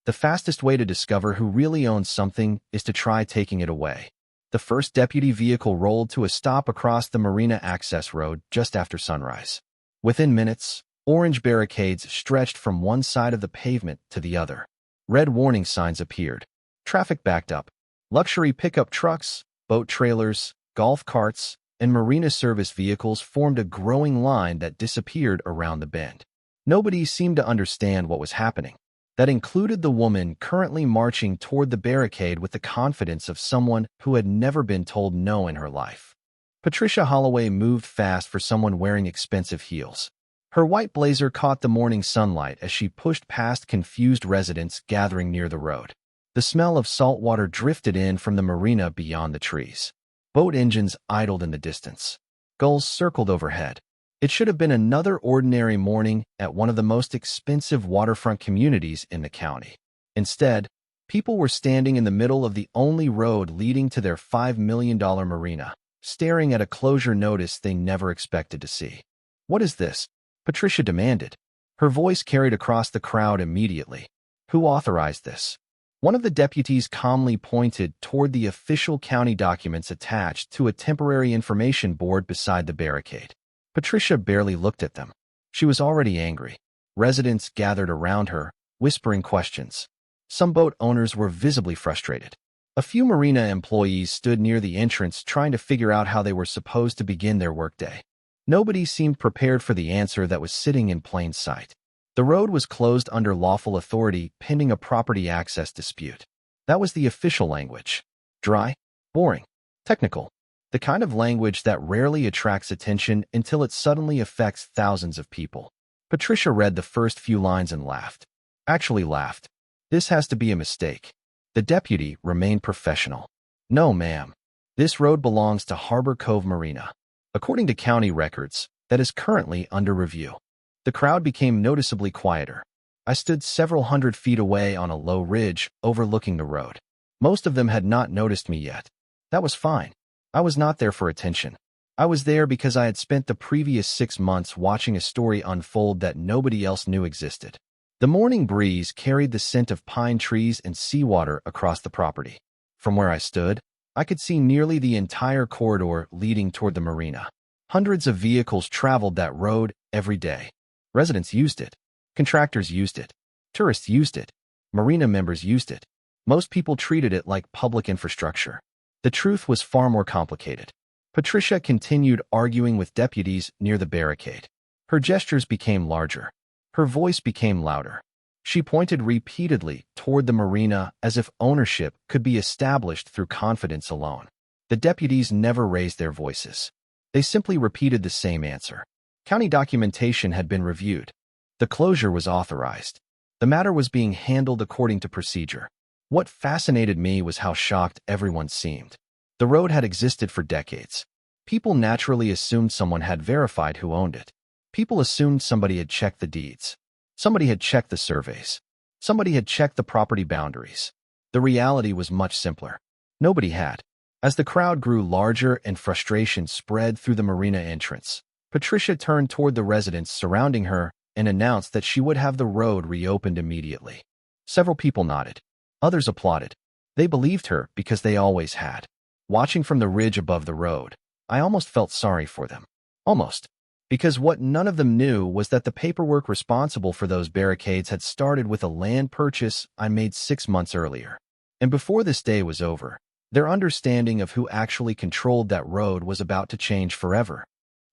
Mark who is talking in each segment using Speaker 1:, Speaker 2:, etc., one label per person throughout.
Speaker 1: The fastest way to discover who really owns something is to try taking it away. The first deputy vehicle rolled to a stop across the Marina access road just after sunrise. Within minutes, orange barricades stretched from one side of the pavement to the other. Red warning signs appeared. Traffic backed up. Luxury pickup trucks, boat trailers, golf carts, and marina service vehicles formed a growing line that disappeared around the bend. Nobody seemed to understand what was happening. That included the woman currently marching toward the barricade with the confidence of someone who had never been told no in her life. Patricia Holloway moved fast for someone wearing expensive heels. Her white blazer caught the morning sunlight as she pushed past confused residents gathering near the road. The smell of salt water drifted in from the marina beyond the trees. Boat engines idled in the distance. Gulls circled overhead. It should have been another ordinary morning at one of the most expensive waterfront communities in the county. Instead, people were standing in the middle of the only road leading to their $5 million marina, staring at a closure notice they never expected to see. "What is this?" Patricia demanded. Her voice carried across the crowd immediately. "Who authorized this?" One of the deputies calmly pointed toward the official county documents attached to a temporary information board beside the barricade. Patricia barely looked at them. She was already angry. Residents gathered around her, whispering questions. Some boat owners were visibly frustrated. A few marina employees stood near the entrance trying to figure out how they were supposed to begin their workday. Nobody seemed prepared for the answer that was sitting in plain sight. The road was closed under lawful authority pending a property access dispute. That was the official language. Dry, boring, technical. The kind of language that rarely attracts attention until it suddenly affects thousands of people. Patricia read the first few lines and laughed. Actually laughed. "This has to be a mistake." The deputy remained professional. "No, ma'am. This road belongs to Harbor Cove Marina. According to county records, that is currently under review." The crowd became noticeably quieter. I stood several hundred feet away on a low ridge overlooking the road. Most of them had not noticed me yet. That was fine. I was not there for attention. I was there because I had spent the previous 6 months watching a story unfold that nobody else knew existed. The morning breeze carried the scent of pine trees and seawater across the property. From where I stood, I could see nearly the entire corridor leading toward the marina. Hundreds of vehicles traveled that road every day. Residents used it. Contractors used it. Tourists used it. Marina members used it. Most people treated it like public infrastructure. The truth was far more complicated. Patricia continued arguing with deputies near the barricade. Her gestures became larger. Her voice became louder. She pointed repeatedly toward the marina as if ownership could be established through confidence alone. The deputies never raised their voices. They simply repeated the same answer. County documentation had been reviewed. The closure was authorized. The matter was being handled according to procedure. What fascinated me was how shocked everyone seemed. The road had existed for decades. People naturally assumed someone had verified who owned it. People assumed somebody had checked the deeds. Somebody had checked the surveys. Somebody had checked the property boundaries. The reality was much simpler. Nobody had. As the crowd grew larger and frustration spread through the marina entrance, Patricia turned toward the residents surrounding her and announced that she would have the road reopened immediately. Several people nodded. Others applauded. They believed her because they always had. Watching from the ridge above the road, I almost felt sorry for them. Almost. Because what none of them knew was that the paperwork responsible for those barricades had started with a land purchase I made 6 months earlier. And before this day was over, their understanding of who actually controlled that road was about to change forever.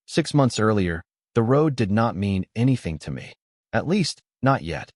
Speaker 1: 6 months earlier, the road did not mean anything to me. At least, not yet.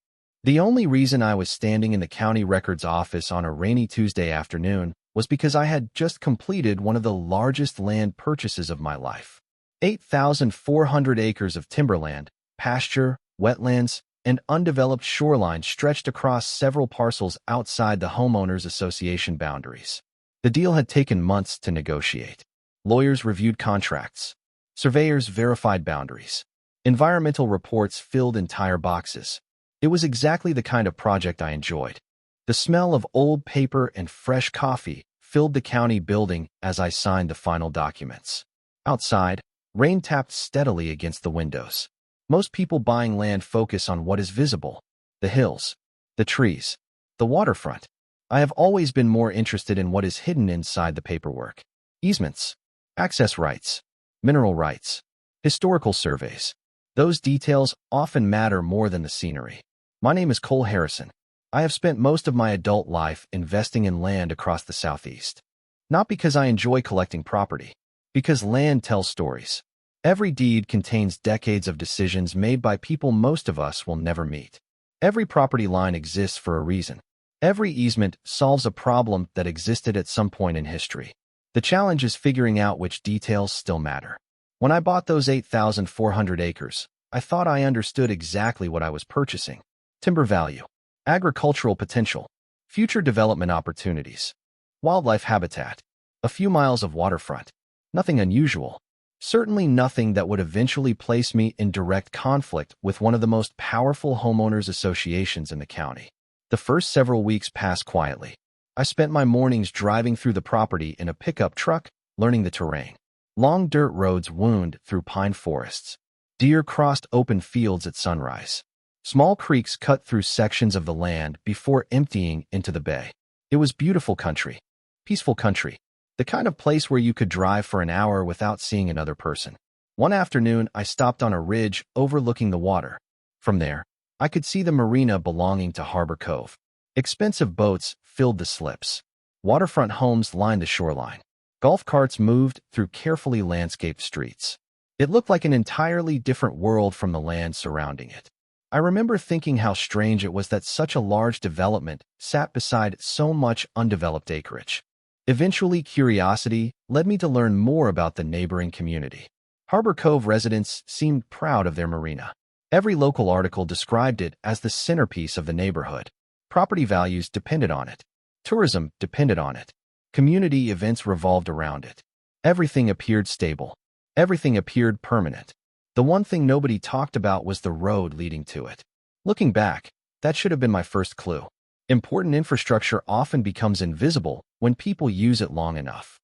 Speaker 1: The only reason I was standing in the county records office on a rainy Tuesday afternoon was because I had just completed one of the largest land purchases of my life. 8,400 acres of timberland, pasture, wetlands, and undeveloped shoreline stretched across several parcels outside the homeowners association boundaries. The deal had taken months to negotiate. Lawyers reviewed contracts. Surveyors verified boundaries. Environmental reports filled entire boxes. It was exactly the kind of project I enjoyed. The smell of old paper and fresh coffee filled the county building as I signed the final documents. Outside, rain tapped steadily against the windows. Most people buying land focus on what is visible: the hills, the trees, The waterfront. I have always been more interested in what is hidden inside the paperwork. Easements, access rights, mineral rights, historical surveys. Those details often matter more than the scenery. My name is Cole Harrison. I have spent most of my adult life investing in land across the Southeast. Not because I enjoy collecting property, because land tells stories. Every deed contains decades of decisions made by people most of us will never meet. Every property line exists for a reason. Every easement solves a problem that existed at some point in history. The challenge is figuring out which details still matter. When I bought those 8,400 acres, I thought I understood exactly what I was purchasing. Timber value, agricultural potential, future development opportunities, wildlife habitat, a few miles of waterfront. Nothing unusual. Certainly nothing that would eventually place me in direct conflict with one of the most powerful homeowners associations in the county. The first several weeks passed quietly. I spent my mornings driving through the property in a pickup truck, learning the terrain. Long dirt roads wound through pine forests. Deer crossed open fields at sunrise. Small creeks cut through sections of the land before emptying into the bay. It was beautiful country. Peaceful country. The kind of place where you could drive for an hour without seeing another person. One afternoon, I stopped on a ridge overlooking the water. From there, I could see the marina belonging to Harbor Cove. Expensive boats filled the slips. Waterfront homes lined the shoreline. Golf carts moved through carefully landscaped streets. It looked like an entirely different world from the land surrounding it. I remember thinking how strange it was that such a large development sat beside so much undeveloped acreage. Eventually, curiosity led me to learn more about the neighboring community. Harbor Cove residents seemed proud of their marina. Every local article described it as the centerpiece of the neighborhood. Property values depended on it. Tourism depended on it. Community events revolved around it. Everything appeared stable. Everything appeared permanent. The one thing nobody talked about was the road leading to it. Looking back, that should have been my first clue. Important infrastructure often becomes invisible when people use it long enough.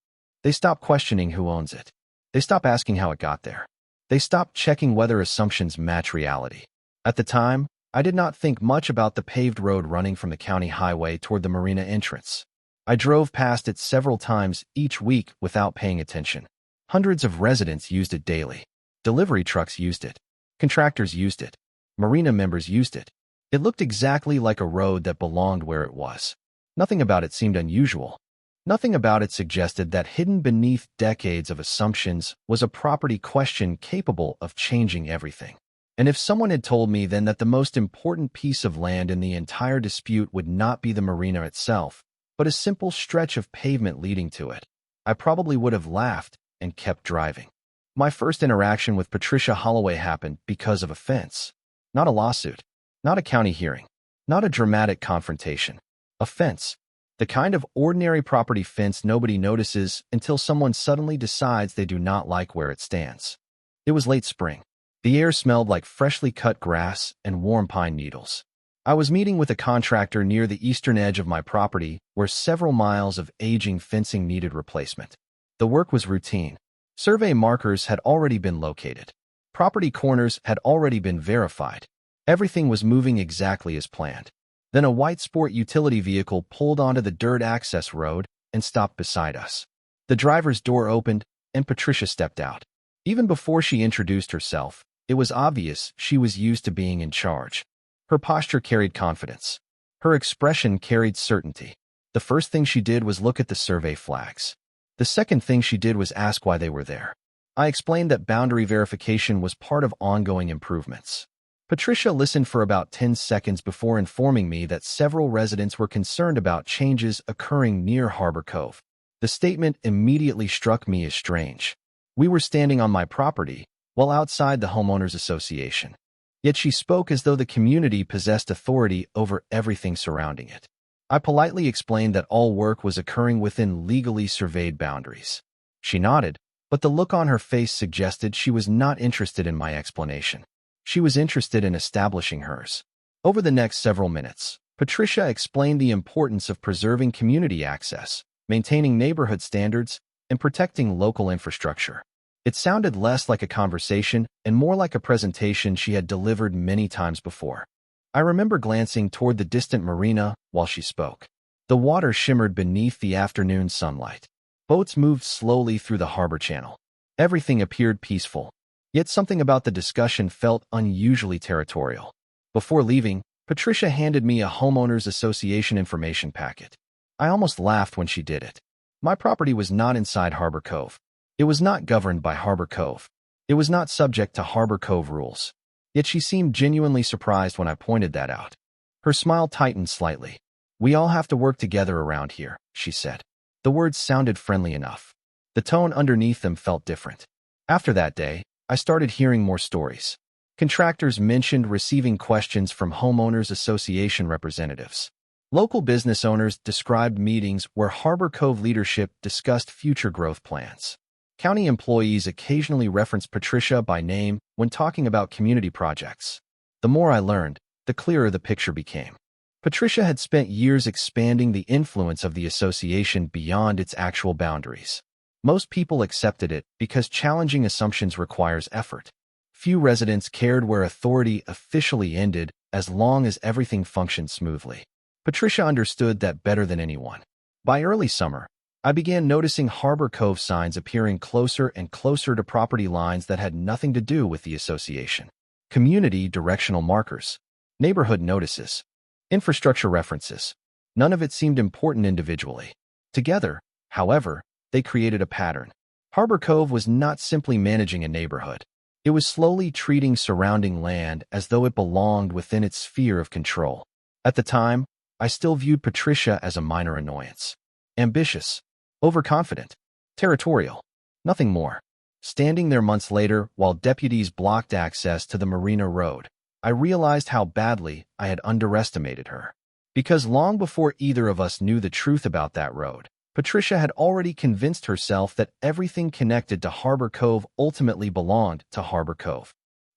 Speaker 1: They stop questioning who owns it. They stop asking how it got there. They stop checking whether assumptions match reality. At the time, I did not think much about the paved road running from the county highway toward the marina entrance. I drove past it several times each week without paying attention. Hundreds of residents used it daily. Delivery trucks used it. Contractors used it. Marina members used it. It looked exactly like a road that belonged where it was. Nothing about it seemed unusual. Nothing about it suggested that hidden beneath decades of assumptions was a property question capable of changing everything. And if someone had told me then that the most important piece of land in the entire dispute would not be the marina itself, but a simple stretch of pavement leading to it, I probably would have laughed and kept driving. My first interaction with Patricia Holloway happened because of a fence. Not a lawsuit. Not a county hearing. Not a dramatic confrontation. A fence. The kind of ordinary property fence nobody notices until someone suddenly decides they do not like where it stands. It was late spring. The air smelled like freshly cut grass and warm pine needles. I was meeting with a contractor near the eastern edge of my property where several miles of aging fencing needed replacement. The work was routine. Survey markers had already been located. Property corners had already been verified. Everything was moving exactly as planned. Then a white sport utility vehicle pulled onto the dirt access road and stopped beside us. The driver's door opened, and Patricia stepped out. Even before she introduced herself, it was obvious she was used to being in charge. Her posture carried confidence. Her expression carried certainty. The first thing she did was look at the survey flags. The second thing she did was ask why they were there. I explained that boundary verification was part of ongoing improvements. Patricia listened for about 10 seconds before informing me that several residents were concerned about changes occurring near Harbor Cove. The statement immediately struck me as strange. We were standing on my property, while outside the homeowners association. Yet she spoke as though the community possessed authority over everything surrounding it. I politely explained that all work was occurring within legally surveyed boundaries. She nodded, but the look on her face suggested she was not interested in my explanation. She was interested in establishing hers. Over the next several minutes, Patricia explained the importance of preserving community access, maintaining neighborhood standards, and protecting local infrastructure. It sounded less like a conversation and more like a presentation she had delivered many times before. I remember glancing toward the distant marina while she spoke. The water shimmered beneath the afternoon sunlight. Boats moved slowly through the harbor channel. Everything appeared peaceful, yet something about the discussion felt unusually territorial. Before leaving, Patricia handed me a homeowners association information packet. I almost laughed when she did it. My property was not inside Harbor Cove. It was not governed by Harbor Cove. It was not subject to Harbor Cove rules. Yet she seemed genuinely surprised when I pointed that out. Her smile tightened slightly. "We all have to work together around here," she said. The words sounded friendly enough. The tone underneath them felt different. After that day, I started hearing more stories. Contractors mentioned receiving questions from homeowners association representatives. Local business owners described meetings where Harbor Cove leadership discussed future growth plans. County employees occasionally referenced Patricia by name when talking about community projects. The more I learned, the clearer the picture became. Patricia had spent years expanding the influence of the association beyond its actual boundaries. Most people accepted it because challenging assumptions requires effort. Few residents cared where authority officially ended as long as everything functioned smoothly. Patricia understood that better than anyone. By early summer, I began noticing Harbor Cove signs appearing closer and closer to property lines that had nothing to do with the association. Community directional markers, neighborhood notices, infrastructure references. None of it seemed important individually. Together, however, they created a pattern. Harbor Cove was not simply managing a neighborhood. It was slowly treating surrounding land as though it belonged within its sphere of control. At the time, I still viewed Patricia as a minor annoyance. Ambitious, overconfident, territorial. Nothing more. Standing there months later while deputies blocked access to the Marina Road, I realized how badly I had underestimated her. Because long before either of us knew the truth about that road, Patricia had already convinced herself that everything connected to Harbor Cove ultimately belonged to Harbor Cove.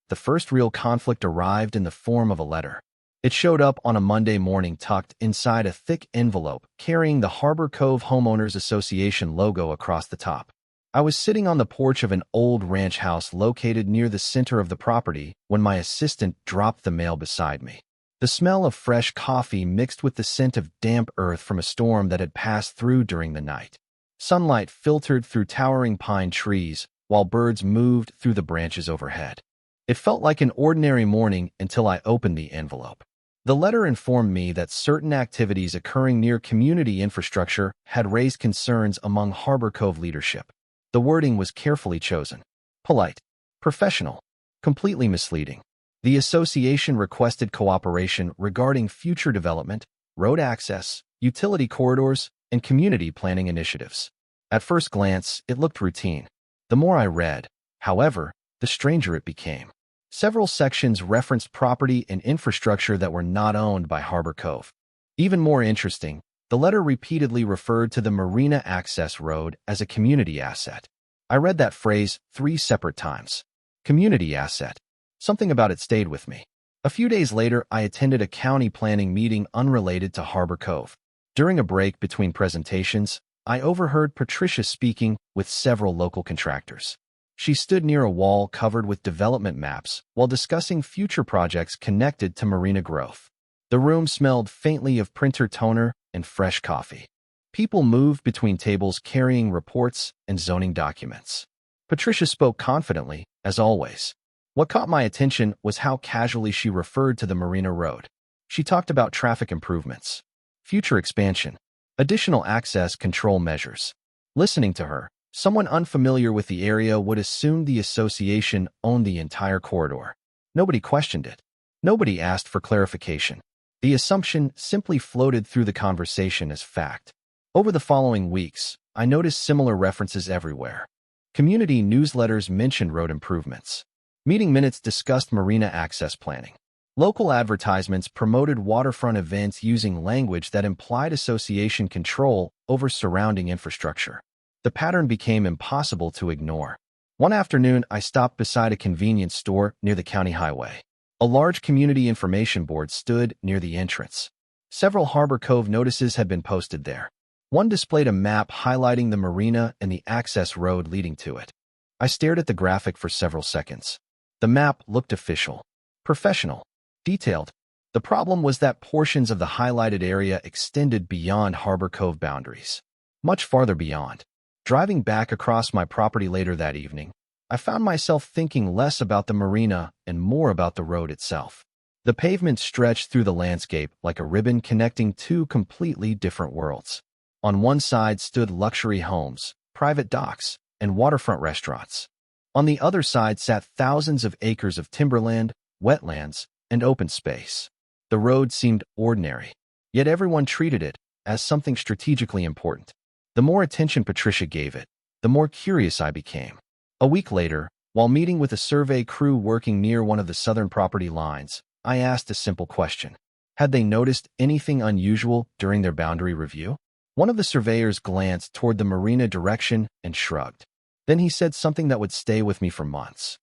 Speaker 1: The first real conflict arrived in the form of a letter. It showed up on a Monday morning tucked inside a thick envelope carrying the Harbor Cove Homeowners Association logo across the top. I was sitting on the porch of an old ranch house located near the center of the property when my assistant dropped the mail beside me. The smell of fresh coffee mixed with the scent of damp earth from a storm that had passed through during the night. Sunlight filtered through towering pine trees while birds moved through the branches overhead. It felt like an ordinary morning until I opened the envelope. The letter informed me that certain activities occurring near community infrastructure had raised concerns among Harbor Cove leadership. The wording was carefully chosen. Polite, professional, completely misleading. The association requested cooperation regarding future development, road access, utility corridors, and community planning initiatives. At first glance, it looked routine. The more I read, however, the stranger it became. Several sections referenced property and infrastructure that were not owned by Harbor Cove. Even more interesting, the letter repeatedly referred to the Marina access road as a community asset. I read that phrase 3 separate times. Community asset. Something about it stayed with me. A few days later, I attended a county planning meeting unrelated to Harbor Cove. During a break between presentations, I overheard Patricia speaking with several local contractors. She stood near a wall covered with development maps while discussing future projects connected to marina growth. The room smelled faintly of printer toner and fresh coffee. People moved between tables carrying reports and zoning documents. Patricia spoke confidently, as always. What caught my attention was how casually she referred to the Marina Road. She talked about traffic improvements, future expansion, additional access control measures. Listening to her, someone unfamiliar with the area would assume the association owned the entire corridor. Nobody questioned it. Nobody asked for clarification. The assumption simply floated through the conversation as fact. Over the following weeks, I noticed similar references everywhere. Community newsletters mentioned road improvements. Meeting minutes discussed marina access planning. Local advertisements promoted waterfront events using language that implied association control over surrounding infrastructure. The pattern became impossible to ignore. One afternoon, I stopped beside a convenience store near the county highway. A large community information board stood near the entrance. Several Harbor Cove notices had been posted there. One displayed a map highlighting the marina and the access road leading to it. I stared at the graphic for several seconds. The map looked official, professional, detailed. The problem was that portions of the highlighted area extended beyond Harbor Cove boundaries, much farther beyond. Driving back across my property later that evening, I found myself thinking less about the marina and more about the road itself. The pavement stretched through the landscape like a ribbon connecting two completely different worlds. On one side stood luxury homes, private docks, and waterfront restaurants. On the other side sat thousands of acres of timberland, wetlands, and open space. The road seemed ordinary, yet everyone treated it as something strategically important. The more attention Patricia gave it, the more curious I became. A week later, while meeting with a survey crew working near one of the southern property lines, I asked a simple question. Had they noticed anything unusual during their boundary review? One of the surveyors glanced toward the marina direction and shrugged. Then he said something that would stay with me for months.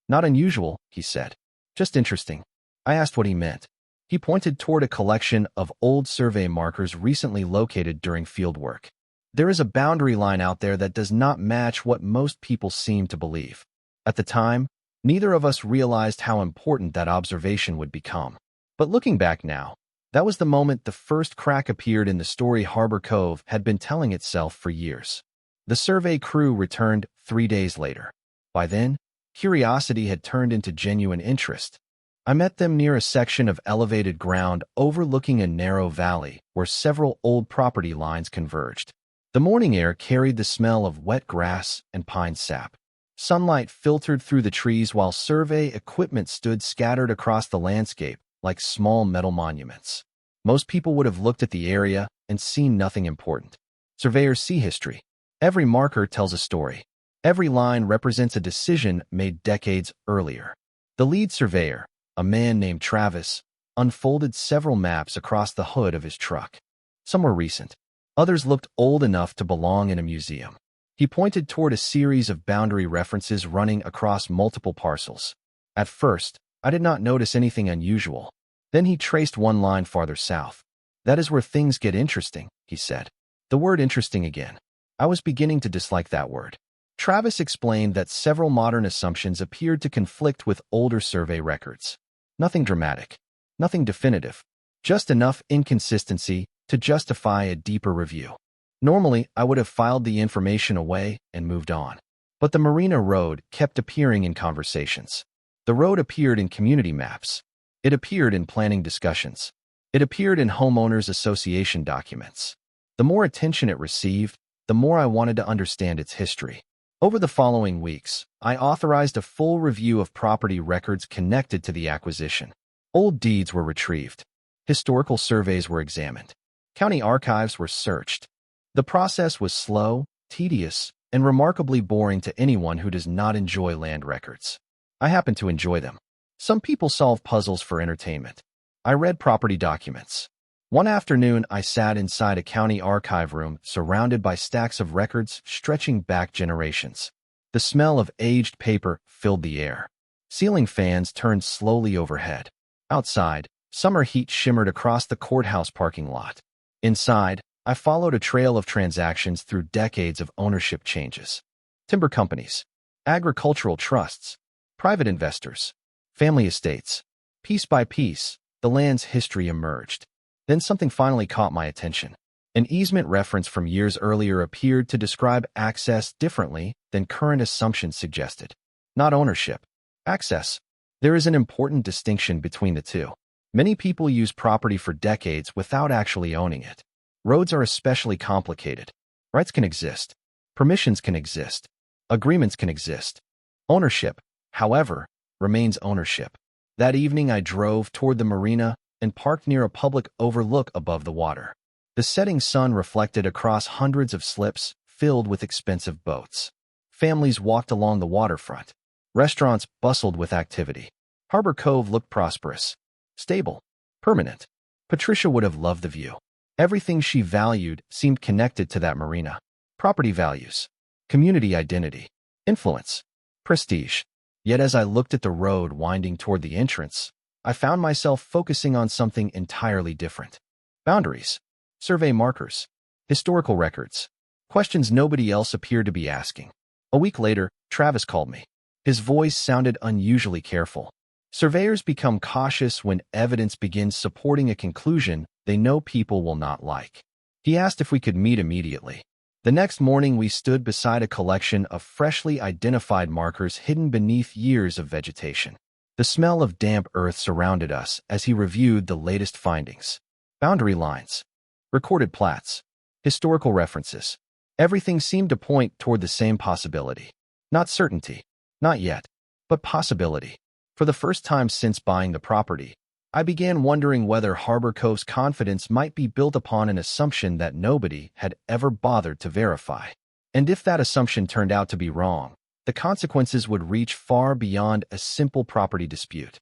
Speaker 1: Not unusual, he said. Just interesting. I asked what he meant. He pointed toward a collection of old survey markers recently located during field work. There is a boundary line out there that does not match what most people seem to believe. At the time, neither of us realized how important that observation would become. But looking back now, that was the moment the first crack appeared in the story Harbor Cove had been telling itself for years. The survey crew returned 3 days later. By then, curiosity had turned into genuine interest. I met them near a section of elevated ground overlooking a narrow valley where several old property lines converged. The morning air carried the smell of wet grass and pine sap. Sunlight filtered through the trees while survey equipment stood scattered across the landscape like small metal monuments. Most people would have looked at the area and seen nothing important. Surveyors see history. Every marker tells a story. Every line represents a decision made decades earlier. The lead surveyor, a man named Travis, unfolded several maps across the hood of his truck. Some were recent. Others looked old enough to belong in a museum. He pointed toward a series of boundary references running across multiple parcels. At first, I did not notice anything unusual. Then he traced one line farther south. That is where things get interesting, he said. The word interesting again. I was beginning to dislike that word. Travis explained that several modern assumptions appeared to conflict with older survey records. Nothing dramatic. Nothing definitive. Just enough inconsistency to justify a deeper review. Normally, I would have filed the information away and moved on. But the Marina Road kept appearing in conversations. The road appeared in community maps. It appeared in planning discussions. It appeared in homeowners association documents. The more attention it received, the more I wanted to understand its history. Over the following weeks, I authorized a full review of property records connected to the acquisition. Old deeds were retrieved. Historical surveys were examined. County archives were searched. The process was slow, tedious, and remarkably boring to anyone who does not enjoy land records. I happen to enjoy them. Some people solve puzzles for entertainment. I read property documents. One afternoon, I sat inside a county archive room surrounded by stacks of records stretching back generations. The smell of aged paper filled the air. Ceiling fans turned slowly overhead. Outside, summer heat shimmered across the courthouse parking lot. Inside, I followed a trail of transactions through decades of ownership changes. Timber companies, agricultural trusts, private investors, family estates. Piece by piece, the land's history emerged. Then something finally caught my attention. An easement reference from years earlier appeared to describe access differently than current assumptions suggested. Not ownership. Access. There is an important distinction between the two. Many people use property for decades without actually owning it. Roads are especially complicated. Rights can exist. Permissions can exist. Agreements can exist. Ownership, however, remains ownership. That evening I drove toward the marina and parked near a public overlook above the water. The setting sun reflected across hundreds of slips filled with expensive boats. Families walked along the waterfront. Restaurants bustled with activity. Harbor Cove looked prosperous, stable, permanent. Patricia would have loved the view. Everything she valued seemed connected to that marina. Property values, community identity, influence, prestige. Yet as I looked at the road winding toward the entrance, I found myself focusing on something entirely different. Boundaries, survey markers, historical records, questions nobody else appeared to be asking. A week later, Travis called me. His voice sounded unusually careful. Surveyors become cautious when evidence begins supporting a conclusion they know people will not like. He asked if we could meet immediately. The next morning, we stood beside a collection of freshly identified markers hidden beneath years of vegetation. The smell of damp earth surrounded us as he reviewed the latest findings. Boundary lines, recorded plats, historical references. Everything seemed to point toward the same possibility. Not certainty, not yet, but possibility. For the first time since buying the property, I began wondering whether Harbor Cove's confidence might be built upon an assumption that nobody had ever bothered to verify. And if that assumption turned out to be wrong, the consequences would reach far beyond a simple property dispute.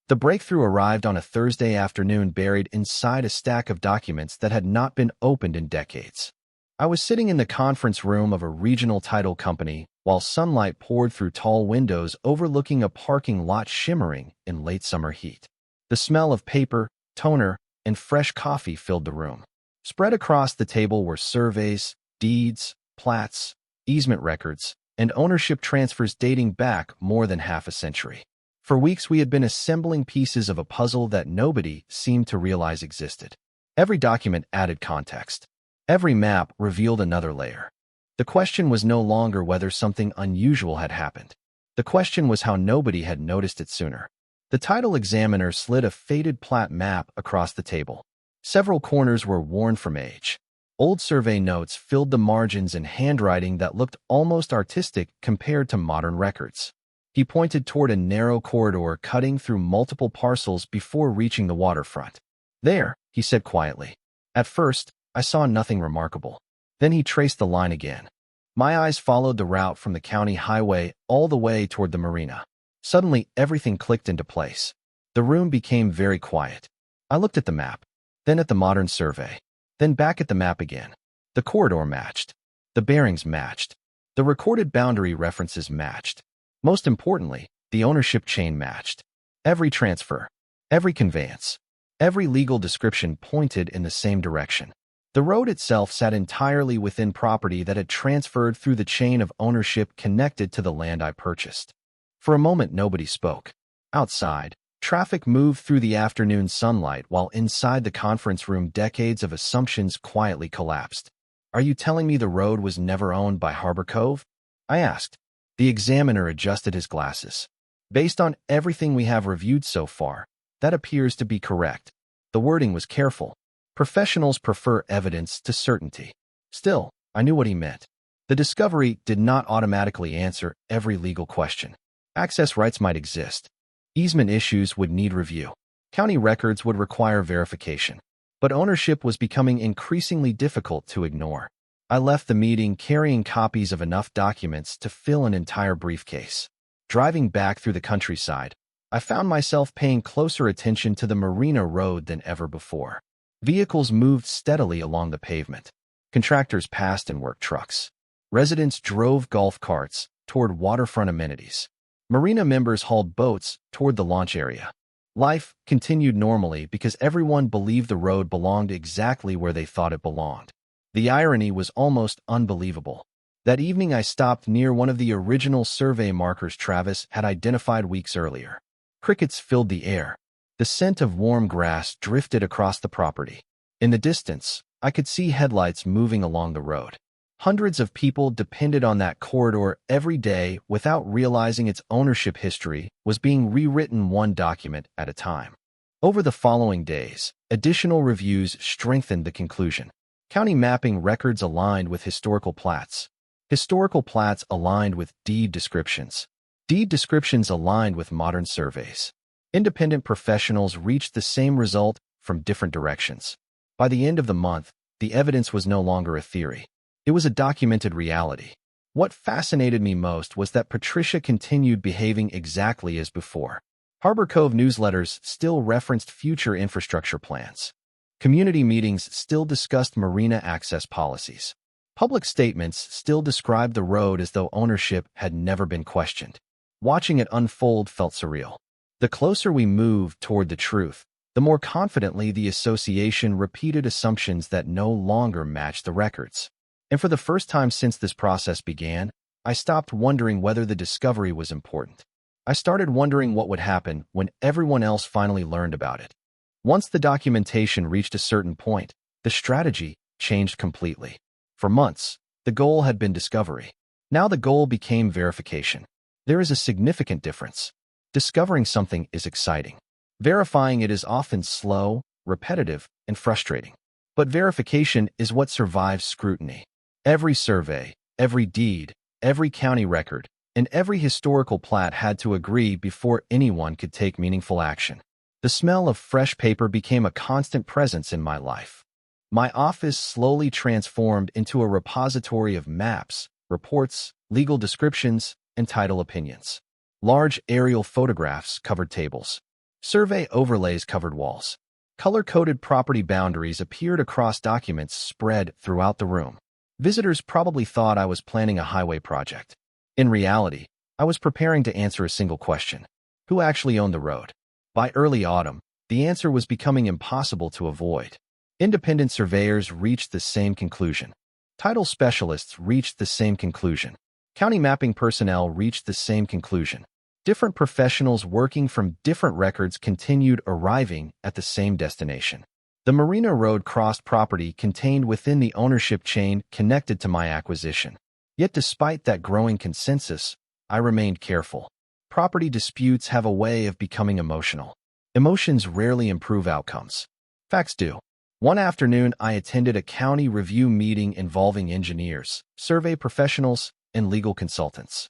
Speaker 1: The breakthrough arrived on a Thursday afternoon, buried inside a stack of documents that had not been opened in decades. I was sitting in the conference room of a regional title company while sunlight poured through tall windows overlooking a parking lot shimmering in late summer heat. The smell of paper, toner, and fresh coffee filled the room. Spread across the table were surveys, deeds, plats, easement records, and ownership transfers dating back more than half a century. For weeks we had been assembling pieces of a puzzle that nobody seemed to realize existed. Every document added context. Every map revealed another layer. The question was no longer whether something unusual had happened. The question was how nobody had noticed it sooner. The title examiner slid a faded plat map across the table. Several corners were worn from age. Old survey notes filled the margins in handwriting that looked almost artistic compared to modern records. He pointed toward a narrow corridor cutting through multiple parcels before reaching the waterfront. "There," he said quietly. At first, I saw nothing remarkable. Then he traced the line again. My eyes followed the route from the county highway all the way toward the marina. Suddenly, everything clicked into place. The room became very quiet. I looked at the map, then at the modern survey, then back at the map again. The corridor matched. The bearings matched. The recorded boundary references matched. Most importantly, the ownership chain matched. Every transfer, every conveyance, every legal description pointed in the same direction. The road itself sat entirely within property that had transferred through the chain of ownership connected to the land I purchased. For a moment, nobody spoke. Outside, traffic moved through the afternoon sunlight, while inside the conference room, decades of assumptions quietly collapsed. "Are you telling me the road was never owned by Harbor Cove?" I asked. The examiner adjusted his glasses. "Based on everything we have reviewed so far, that appears to be correct." The wording was careful. Professionals prefer evidence to certainty. Still, I knew what he meant. The discovery did not automatically answer every legal question. Access rights might exist. Easement issues would need review. County records would require verification. But ownership was becoming increasingly difficult to ignore. I left the meeting carrying copies of enough documents to fill an entire briefcase. Driving back through the countryside, I found myself paying closer attention to the Marina road than ever before. Vehicles moved steadily along the pavement. Contractors passed in work trucks. Residents drove golf carts toward waterfront amenities. Marina members hauled boats toward the launch area. Life continued normally because everyone believed the road belonged exactly where they thought it belonged. The irony was almost unbelievable. That evening, I stopped near one of the original survey markers Travis had identified weeks earlier. Crickets filled the air. The scent of warm grass drifted across the property. In the distance, I could see headlights moving along the road. Hundreds of people depended on that corridor every day without realizing its ownership history was being rewritten one document at a time. Over the following days, additional reviews strengthened the conclusion. County mapping records aligned with historical plats. Historical plats aligned with deed descriptions. Deed descriptions aligned with modern surveys. Independent professionals reached the same result from different directions. By the end of the month, the evidence was no longer a theory. It was a documented reality. What fascinated me most was that Patricia continued behaving exactly as before. Harbor Cove newsletters still referenced future infrastructure plans. Community meetings still discussed marina access policies. Public statements still described the road as though ownership had never been questioned. Watching it unfold felt surreal. The closer we moved toward the truth, the more confidently the association repeated assumptions that no longer matched the records. And for the first time since this process began, I stopped wondering whether the discovery was important. I started wondering what would happen when everyone else finally learned about it. Once the documentation reached a certain point, the strategy changed completely. For months, the goal had been discovery. Now the goal became verification. There is a significant difference. Discovering something is exciting. Verifying it is often slow, repetitive, and frustrating. But verification is what survives scrutiny. Every survey, every deed, every county record, and every historical plat had to agree before anyone could take meaningful action. The smell of fresh paper became a constant presence in my life. My office slowly transformed into a repository of maps, reports, legal descriptions, and title opinions. Large aerial photographs covered tables. Survey overlays covered walls. Color-coded property boundaries appeared across documents spread throughout the room. Visitors probably thought I was planning a highway project. In reality, I was preparing to answer a single question. Who actually owned the road? By early autumn, the answer was becoming impossible to avoid. Independent surveyors reached the same conclusion. Title specialists reached the same conclusion. County mapping personnel reached the same conclusion. Different professionals working from different records continued arriving at the same destination. The Marina Road crossed property contained within the ownership chain connected to my acquisition. Yet despite that growing consensus, I remained careful. Property disputes have a way of becoming emotional. Emotions rarely improve outcomes. Facts do. One afternoon, I attended a county review meeting involving engineers, survey professionals, and legal consultants.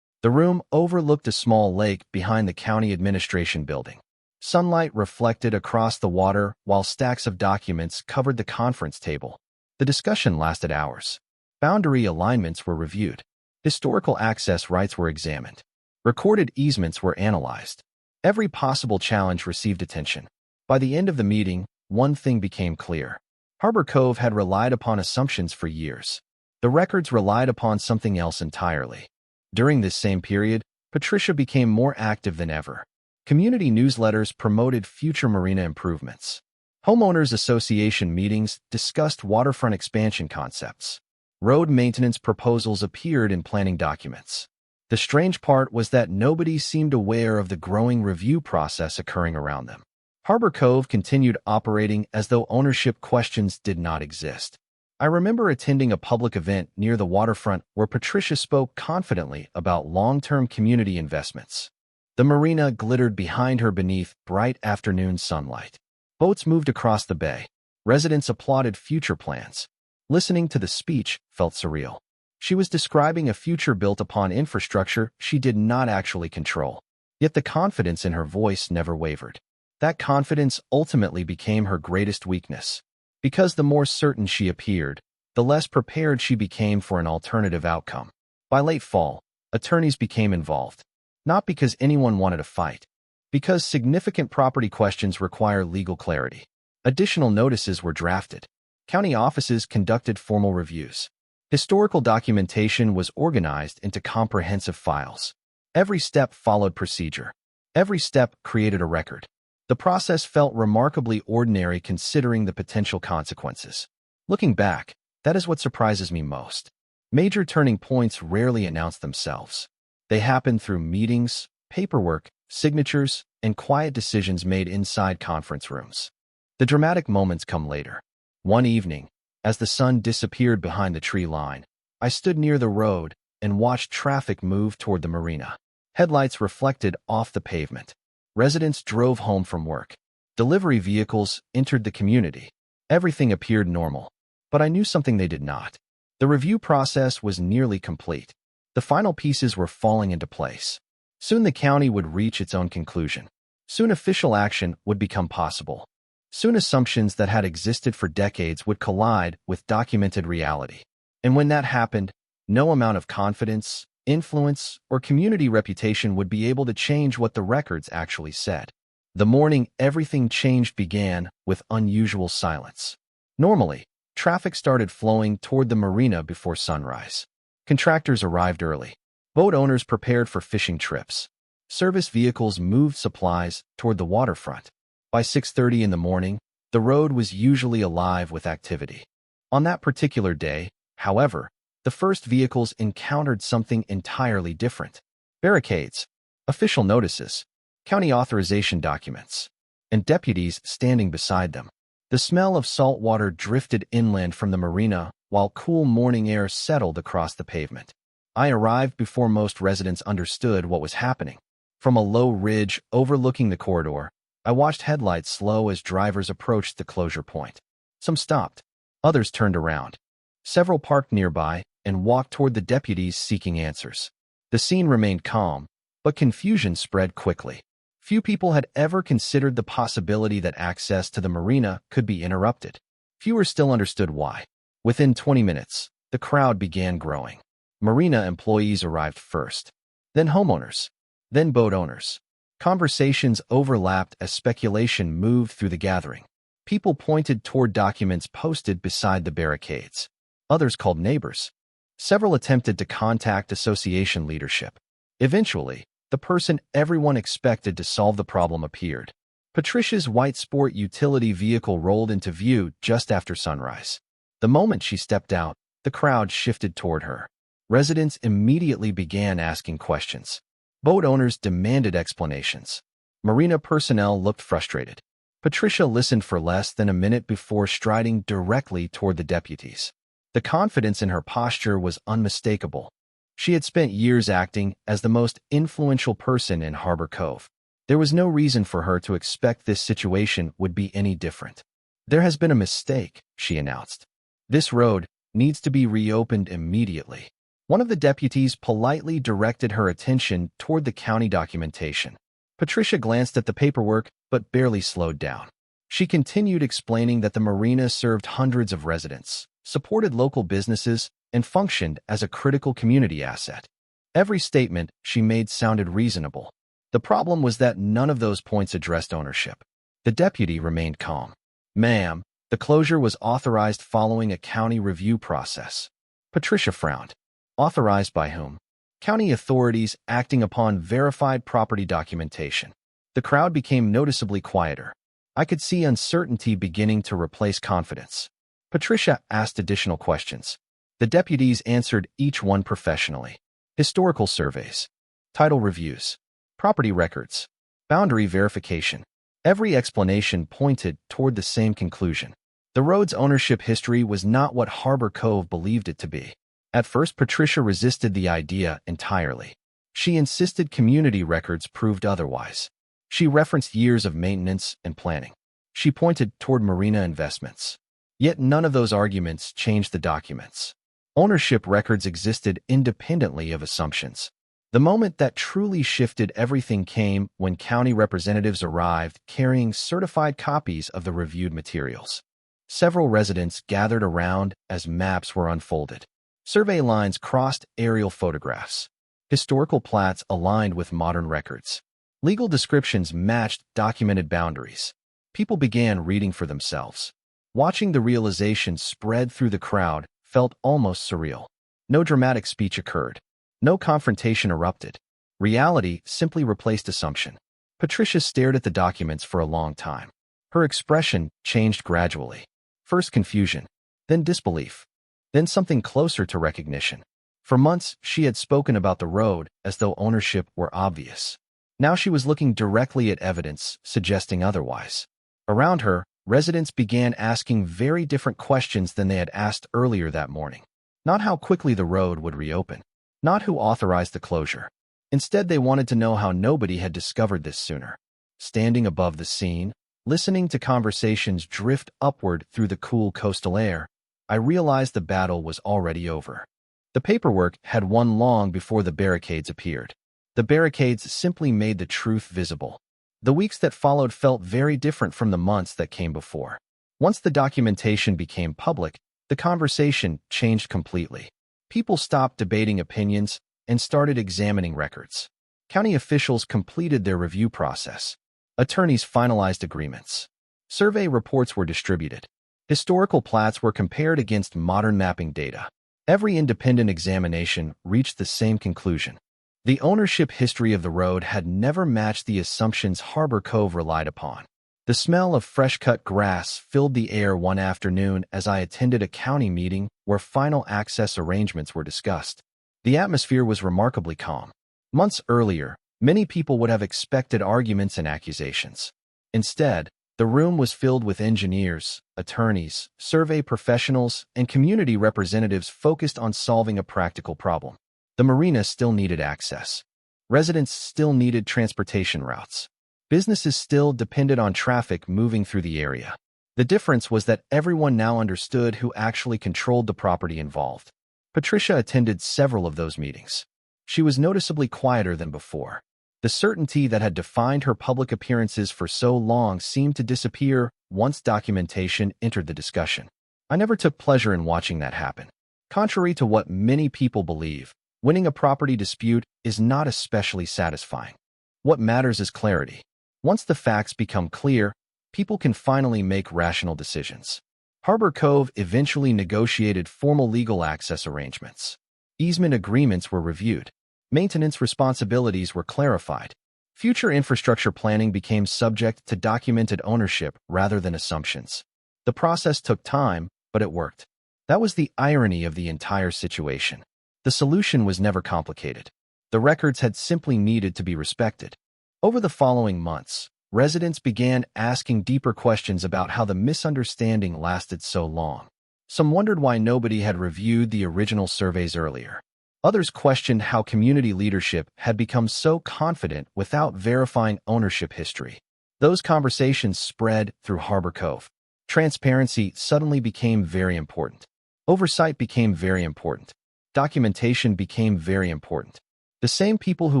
Speaker 1: The room overlooked a small lake behind the county administration building. Sunlight reflected across the water while stacks of documents covered the conference table. The discussion lasted hours. Boundary alignments were reviewed. Historical access rights were examined. Recorded easements were analyzed. Every possible challenge received attention. By the end of the meeting, one thing became clear. Harbor Cove had relied upon assumptions for years. The records relied upon something else entirely. During this same period, Patricia became more active than ever. Community newsletters promoted future marina improvements. Homeowners association meetings discussed waterfront expansion concepts. Road maintenance proposals appeared in planning documents. The strange part was that nobody seemed aware of the growing review process occurring around them. Harbor Cove continued operating as though ownership questions did not exist. I remember attending a public event near the waterfront where Patricia spoke confidently about long-term community investments. The marina glittered behind her beneath bright afternoon sunlight. Boats moved across the bay. Residents applauded future plans. Listening to the speech felt surreal. She was describing a future built upon infrastructure she did not actually control. Yet the confidence in her voice never wavered. That confidence ultimately became her greatest weakness. Because the more certain she appeared, the less prepared she became for an alternative outcome. By late fall, attorneys became involved. Not because anyone wanted a fight, because significant property questions require legal clarity. Additional notices were drafted. County offices conducted formal reviews. Historical documentation was organized into comprehensive files. Every step followed procedure. Every step created a record. The process felt remarkably ordinary considering the potential consequences. Looking back, that is what surprises me most. Major turning points rarely announce themselves. They happen through meetings, paperwork, signatures, and quiet decisions made inside conference rooms. The dramatic moments come later. One evening, as the sun disappeared behind the tree line, I stood near the road and watched traffic move toward the marina. Headlights reflected off the pavement. Residents drove home from work. Delivery vehicles entered the community. Everything appeared normal. But I knew something they did not. The review process was nearly complete. The final pieces were falling into place. Soon the county would reach its own conclusion. Soon official action would become possible. Soon assumptions that had existed for decades would collide with documented reality. And when that happened, no amount of confidence, influence, or community reputation would be able to change what the records actually said. The morning everything changed began with unusual silence. Normally, traffic started flowing toward the marina before sunrise. Contractors arrived early. Boat owners prepared for fishing trips. Service vehicles moved supplies toward the waterfront. By 6:30 in the morning, the road was usually alive with activity. On that particular day, however, the first vehicles encountered something entirely different. Barricades. official notices, county authorization documents, and deputies standing beside them. The smell of salt water drifted inland from the marina while cool morning air settled across the pavement. I arrived before most residents understood what was happening. From a low ridge overlooking the corridor, I watched headlights slow as drivers approached the closure point. Some stopped. Others turned around. Several parked nearby and walked toward the deputies seeking answers. The scene remained calm, but confusion spread quickly. Few people had ever considered the possibility that access to the marina could be interrupted. Fewer still understood why. Within 20 minutes, the crowd began growing. Marina employees arrived first, then homeowners, then boat owners. Conversations overlapped as speculation moved through the gathering. People pointed toward documents posted beside the barricades. Others called neighbors. Several attempted to contact association leadership. Eventually, the person everyone expected to solve the problem appeared. Patricia's white sport utility vehicle rolled into view just after sunrise. The moment she stepped out, the crowd shifted toward her. Residents immediately began asking questions. Boat owners demanded explanations. Marina personnel looked frustrated. Patricia listened for less than a minute before striding directly toward the deputies. The confidence in her posture was unmistakable. She had spent years acting as the most influential person in Harbor Cove. There was no reason for her to expect this situation would be any different. "There has been a mistake," she announced. "This road needs to be reopened immediately." One of the deputies politely directed her attention toward the county documentation. Patricia glanced at the paperwork, but barely slowed down. She continued explaining that the marina served hundreds of residents, supported local businesses, and functioned as a critical community asset. Every statement she made sounded reasonable. The problem was that none of those points addressed ownership. The deputy remained calm. "Ma'am, the closure was authorized following a county review process." Patricia frowned. "Authorized by whom?" "County authorities acting upon verified property documentation." The crowd became noticeably quieter. I could see uncertainty beginning to replace confidence. Patricia asked additional questions. The deputies answered each one professionally. Historical surveys, title reviews, property records, boundary verification. Every explanation pointed toward the same conclusion. The road's ownership history was not what Harbor Cove believed it to be. At first, Patricia resisted the idea entirely. She insisted community records proved otherwise. She referenced years of maintenance and planning. She pointed toward marina investments. Yet none of those arguments changed the documents. Ownership records existed independently of assumptions. The moment that truly shifted everything came when county representatives arrived carrying certified copies of the reviewed materials. Several residents gathered around as maps were unfolded. Survey lines crossed aerial photographs. Historical plats aligned with modern records. Legal descriptions matched documented boundaries. People began reading for themselves. Watching the realization spread through the crowd felt almost surreal. No dramatic speech occurred. No confrontation erupted. Reality simply replaced assumption. Patricia stared at the documents for a long time. Her expression changed gradually. First confusion, then disbelief, then something closer to recognition. For months, she had spoken about the road as though ownership were obvious. Now she was looking directly at evidence, suggesting otherwise. Around her, residents began asking very different questions than they had asked earlier that morning. Not how quickly the road would reopen. Not who authorized the closure. Instead, they wanted to know how nobody had discovered this sooner. Standing above the scene, listening to conversations drift upward through the cool coastal air, I realized the battle was already over. The paperwork had won long before the barricades appeared. The barricades simply made the truth visible. The weeks that followed felt very different from the months that came before. Once the documentation became public, the conversation changed completely. People stopped debating opinions and started examining records. County officials completed their review process. Attorneys finalized agreements. Survey reports were distributed. Historical plats were compared against modern mapping data. Every independent examination reached the same conclusion. The ownership history of the road had never matched the assumptions Harbor Cove relied upon. The smell of fresh-cut grass filled the air one afternoon as I attended a county meeting where final access arrangements were discussed. The atmosphere was remarkably calm. Months earlier, Many people would have expected arguments and accusations. Instead, the room was filled with engineers, attorneys, survey professionals, and community representatives focused on solving a practical problem. The marina still needed access. Residents still needed transportation routes. Businesses still depended on traffic moving through the area. The difference was that everyone now understood who actually controlled the property involved. Patricia attended several of those meetings. She was noticeably quieter than before. The certainty that had defined her public appearances for so long seemed to disappear once documentation entered the discussion. I never took pleasure in watching that happen. Contrary to what many people believe, winning a property dispute is not especially satisfying. What matters is clarity. Once the facts become clear, people can finally make rational decisions. Harbor Cove eventually negotiated formal legal access arrangements. Easement agreements were reviewed. Maintenance responsibilities were clarified. Future infrastructure planning became subject to documented ownership rather than assumptions. The process took time, but it worked. That was the irony of the entire situation. The solution was never complicated. The records had simply needed to be respected. Over the following months, residents began asking deeper questions about how the misunderstanding lasted so long. Some wondered why nobody had reviewed the original surveys earlier. Others questioned how community leadership had become so confident without verifying ownership history. Those conversations spread through Harbor Cove. Transparency suddenly became very important. Oversight became very important. Documentation became very important. The same people who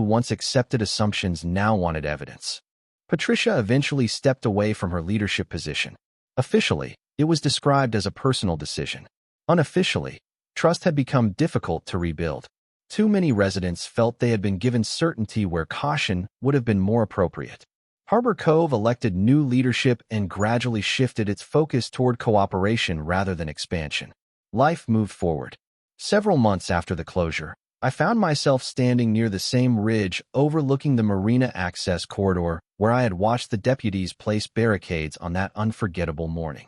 Speaker 1: once accepted assumptions now wanted evidence. Patricia eventually stepped away from her leadership position. Officially, it was described as a personal decision. Unofficially, trust had become difficult to rebuild. Too many residents felt they had been given certainty where caution would have been more appropriate. Harbor Cove elected new leadership and gradually shifted its focus toward cooperation rather than expansion. Life moved forward. Several months after the closure, I found myself standing near the same ridge overlooking the Marina access corridor where I had watched the deputies place barricades on that unforgettable morning.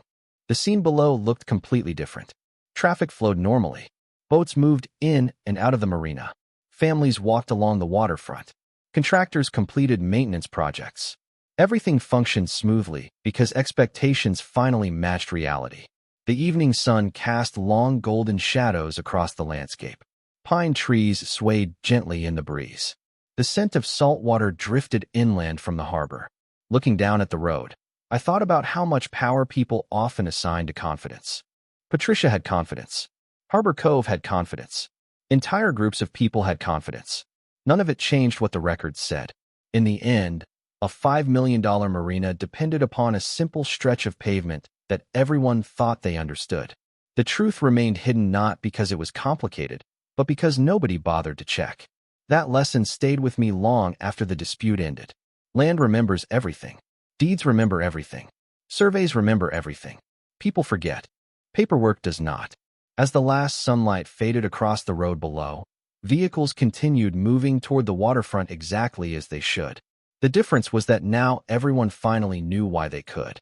Speaker 1: The scene below looked completely different. Traffic flowed normally. Boats moved in and out of the marina. Families walked along the waterfront. Contractors completed maintenance projects. Everything functioned smoothly because expectations finally matched reality. The evening sun cast long golden shadows across the landscape. Pine trees swayed gently in the breeze. The scent of salt water drifted inland from the harbor. Looking down at the road, I thought about how much power people often assign to confidence. Patricia had confidence. Harbor Cove had confidence. Entire groups of people had confidence. None of it changed what the records said. In the end, a $5 million marina depended upon a simple stretch of pavement that everyone thought they understood. The truth remained hidden not because it was complicated, but because nobody bothered to check. That lesson stayed with me long after the dispute ended. Land remembers everything. Deeds remember everything. Surveys remember everything. People forget. Paperwork does not. As the last sunlight faded across the road below, vehicles continued moving toward the waterfront exactly as they should. The difference was that now everyone finally knew why they could.